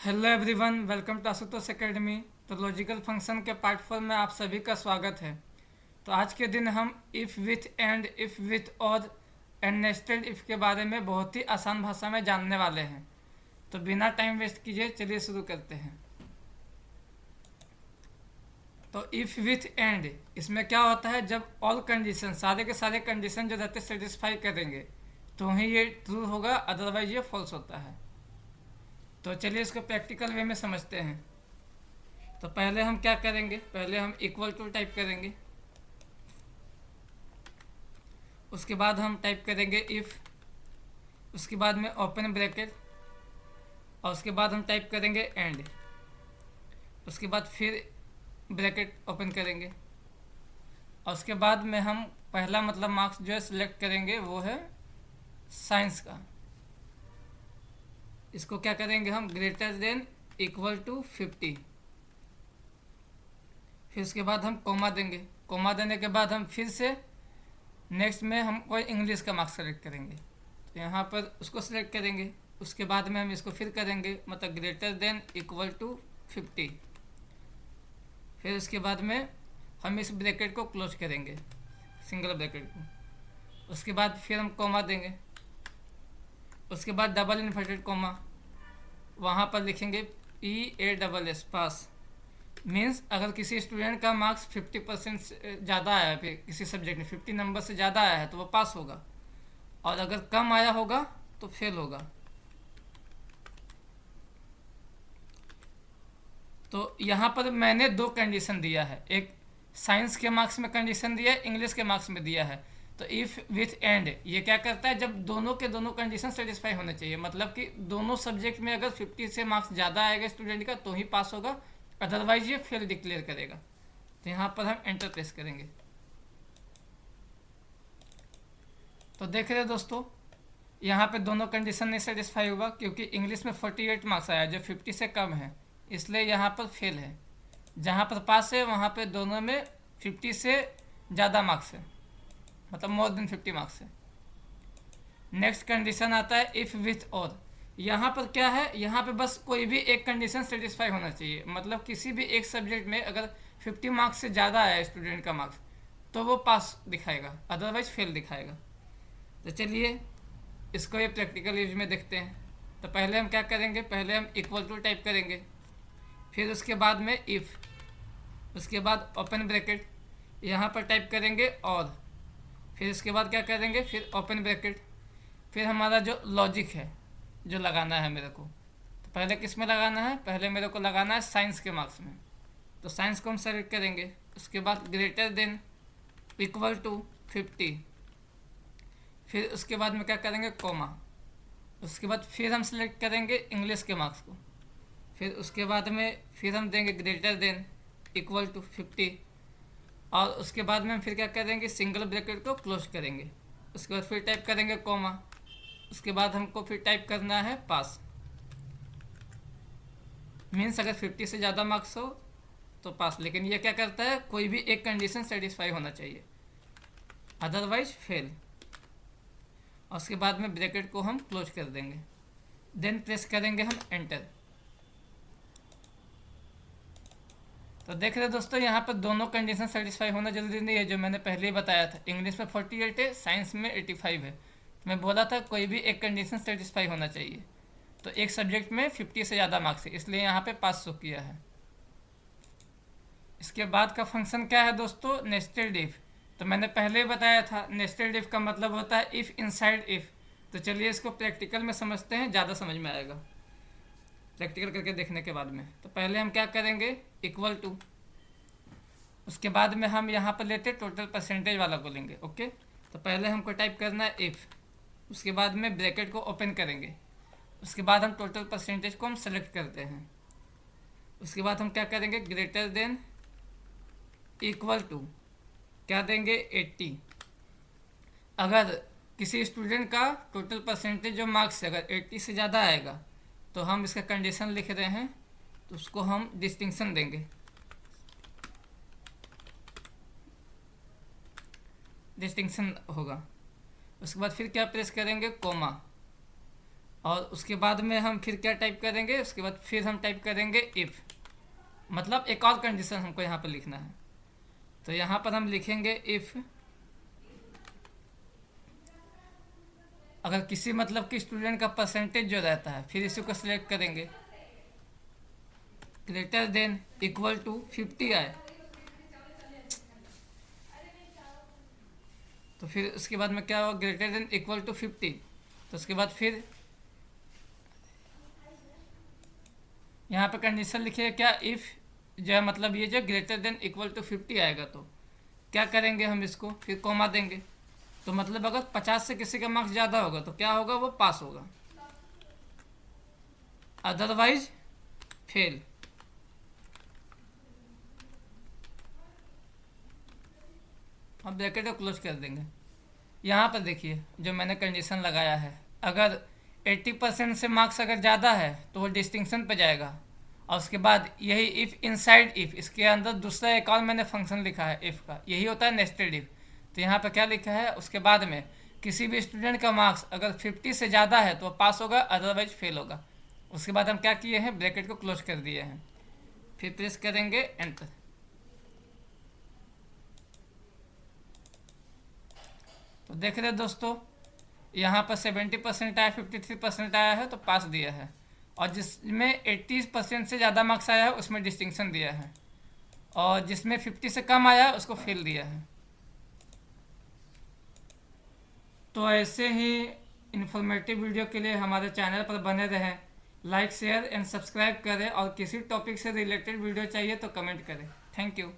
Hello everyone, welcome to Ashutosh academy. तो logical function के part 4 में आप सभी का स्वागत है। तो आज के दिन हम if with and, if with और एंड नेस्टेड इफ़ के बारे में बहुत ही आसान भाषा में जानने वाले हैं। तो बिना टाइम वेस्ट कीजिए, चलिए शुरू करते हैं। तो इफ़ विथ एंड इसमें क्या होता है, जब ऑल कंडीशन, सारे के सारे कंडीशन जो रहते हैं सेटिस्फाई करेंगे तो ही ये ट्रू होगा, अदरवाइज ये फॉल्स होता है। तो चलिए इसको प्रैक्टिकल वे में समझते हैं। तो पहले हम क्या करेंगे, पहले हम इक्वल टू टाइप करेंगे। उसके बाद हम टाइप करेंगे इफ़, उसके बाद में ओपन ब्रैकेट, और उसके बाद हम टाइप करेंगे एंड, उसके बाद फिर ब्रैकेट ओपन करेंगे, और उसके बाद में हम पहला मतलब मार्क्स जो है सिलेक्ट करेंगे वो है साइंस का। इसको क्या करेंगे हम, ग्रेटर देन इक्वल टू 50। फिर उसके बाद हम कोमा देंगे। कोमा देने के बाद हम फिर से नेक्स्ट में हम कोई इंग्लिश का मार्क्स सेलेक्ट करेंगे, तो यहाँ पर उसको सिलेक्ट करेंगे। उसके बाद में हम इसको फिर करेंगे, मतलब ग्रेटर देन इक्वल टू 50। फिर उसके बाद में हम इस ब्रैकेट को क्लोज करेंगे, सिंगल ब्रैकेट को। उसके बाद फिर हम कोमा देंगे। उसके बाद डबल इन्वर्टेड कोमा, वहाँ पर लिखेंगे PASS पास। मीन्स अगर किसी स्टूडेंट का मार्क्स 50% से ज़्यादा आया है, फिर किसी सब्जेक्ट में 50 नंबर से ज़्यादा आया है तो वो पास होगा, और अगर कम आया होगा तो फेल होगा। तो यहाँ पर मैंने दो कंडीशन दिया है, एक साइंस के मार्क्स में कंडीशन दिया है, इंग्लिश के मार्क्स में दिया है। तो इफ़ विथ एंड ये क्या करता है, जब दोनों के दोनों कंडीशन सेटिस्फाई होने चाहिए, मतलब कि दोनों सब्जेक्ट में अगर 50 से मार्क्स ज़्यादा आएगा स्टूडेंट का तो ही पास होगा, अदरवाइज ये फेल डिक्लेयर करेगा। तो यहाँ पर हम एंटर प्रेस करेंगे। तो देख रहे हैं दोस्तों, यहाँ पे दोनों कंडीशन नहीं सेटिस्फाई हुआ, क्योंकि इंग्लिश में 48 मार्क्स आया जो 50 से कम है, इसलिए यहाँ पर फेल है। जहाँ पर पास है वहाँ पे दोनों में 50 से ज़्यादा मार्क्स है, मतलब मोर देन 50 मार्क्स है। नेक्स्ट कंडीशन आता है इफ़ विथ और। यहाँ पर क्या है, यहाँ पे बस कोई भी एक कंडीशन सेटिस्फाई होना चाहिए, मतलब किसी भी एक सब्जेक्ट में अगर 50 मार्क्स से ज़्यादा आया स्टूडेंट का मार्क्स तो वो पास दिखाएगा, अदरवाइज फेल दिखाएगा। तो चलिए इसको ये प्रैक्टिकल यूज में देखते हैं। तो पहले हम क्या करेंगे, पहले हम इक्वल टू टाइप करेंगे, फिर उसके बाद में इफ़, उसके बाद ओपन ब्रैकेट, यहाँ पर टाइप करेंगे और, फिर उसके बाद क्या करेंगे, फिर ओपन ब्रैकेट, फिर हमारा जो लॉजिक है जो लगाना है मेरे को, तो पहले किस में लगाना है, पहले मेरे को लगाना है साइंस के मार्क्स में। तो साइंस को हम सेलेक्ट करेंगे। उसके बाद ग्रेटर देन इक्वल टू 50, फिर उसके बाद में क्या करेंगे, कोमा। उसके बाद फिर हम सेलेक्ट करेंगे इंग्लिश के मार्क्स को, फिर उसके बाद में फिर हम देंगे ग्रेटर देन इक्वल टू 50, और उसके बाद में हम फिर क्या करेंगे, सिंगल ब्रैकेट को क्लोज करेंगे। उसके बाद फिर टाइप करेंगे कोमा। उसके बाद हमको फिर टाइप करना है पास। मीन्स अगर 50 से ज़्यादा मार्क्स हो तो पास, लेकिन ये क्या करता है, कोई भी एक कंडीशन सेटिस्फाई होना चाहिए, अदरवाइज फेल। और उसके बाद में ब्रैकेट को हम क्लोज कर देंगे, देन प्रेस करेंगे हम एंटर। तो देख रहे दोस्तों, यहाँ पर दोनों कंडीशन सेटिस्फाई होना जरूरी नहीं है, जो मैंने पहले ही बताया था। इंग्लिश में 48 है, साइंस में 85 है। मैं बोला था कोई भी एक कंडीशन सेटिस्फाई होना चाहिए। तो एक सब्जेक्ट में 50 से ज़्यादा मार्क्स है, इसलिए यहाँ पे पास शो किया है। इसके बाद का फंक्शन क्या है दोस्तों, नेस्टेड इफ़। तो मैंने पहले ही बताया था, नेस्टेड इफ़ का मतलब होता है इफ़ इनसाइड इफ़। तो चलिए इसको प्रैक्टिकल में समझते हैं, ज़्यादा समझ में आएगा प्रैक्टिकल करके देखने के बाद में। तो पहले हम क्या करेंगे, इक्वल टू, उसके बाद में हम यहाँ पर लेते टोटल परसेंटेज वाला को लेंगे। ओके, तो पहले हमको टाइप करना है इफ़, उसके बाद में ब्रैकेट को ओपन करेंगे। उसके बाद हम टोटल परसेंटेज को हम सेलेक्ट करते हैं। उसके बाद हम क्या करेंगे, ग्रेटर देन इक्वल टू क्या देंगे, 80। अगर किसी स्टूडेंट का टोटल परसेंटेज जो मार्क्स है अगर 80 से ज़्यादा आएगा तो हम इसका कंडीशन लिख रहे हैं, तो उसको हम डिस्टिंक्शन देंगे, डिस्टिंक्शन होगा। उसके बाद फिर क्या प्रेस करेंगे, कोमा। और उसके बाद में हम फिर क्या टाइप करेंगे, उसके बाद फिर हम टाइप करेंगे इफ़, मतलब एक और कंडीशन हमको यहाँ पर लिखना है। तो यहाँ पर हम लिखेंगे इफ़ अगर किसी मतलब कि स्टूडेंट का परसेंटेज जो रहता है, फिर इसी को सिलेक्ट करेंगे, ग्रेटर देन इक्वल टू 50 आए, तो फिर उसके बाद में क्या होगा, ग्रेटर देन इक्वल टू 50। तो उसके बाद फिर यहाँ पे कंडीशन लिखिए क्या, इफ़ जो है मतलब ये जो ग्रेटर देन इक्वल टू 50 आएगा तो क्या करेंगे हम इसको, फिर कॉमा देंगे। तो मतलब अगर 50 से किसी का मार्क्स ज़्यादा होगा तो क्या होगा, वो पास होगा, अदरवाइज फेल। अब ब्रैकेट को क्लोज कर देंगे। यहाँ पर देखिए जो मैंने कंडीशन लगाया है, अगर 80% से मार्क्स अगर ज़्यादा है तो वो डिस्टिंक्शन पे जाएगा। और उसके बाद यही इफ़ इनसाइड इफ़, इसके अंदर दूसरा एक और मैंने फंक्शन लिखा है इफ़ का, यही होता है नेस्टेड इफ़। तो यहाँ पर क्या लिखा है, उसके बाद में किसी भी स्टूडेंट का मार्क्स अगर 50 से ज़्यादा है तो वो पास होगा, अदरवाइज फेल होगा। उसके बाद हम क्या किए हैं, ब्रैकेट को क्लोज कर दिए हैं, फिर प्रेस करेंगे एंटर। तो देख रहे दोस्तों, यहाँ पर 70% आया, 53% आया है तो पास दिया है, और जिसमें 80% से ज़्यादा मार्क्स आया है उसमें डिस्टिंक्शन दिया है, और जिसमें 50 से कम आया है उसको फेल दिया है। तो ऐसे ही इन्फॉर्मेटिव वीडियो के लिए हमारे चैनल पर बने रहें, लाइक शेयर एंड सब्सक्राइब करें, और किसी टॉपिक से रिलेटेड वीडियो चाहिए तो कमेंट करें। Thank you.